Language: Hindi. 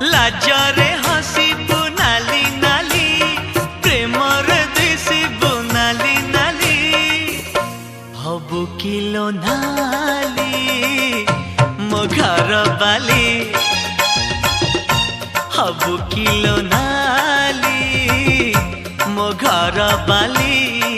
लाजरे हसीबु नाली नाली प्रेमरे दिसिबु नाली नाली हबु किलो नाली मो घर बाली हबु किलो नाली मो घर बाली।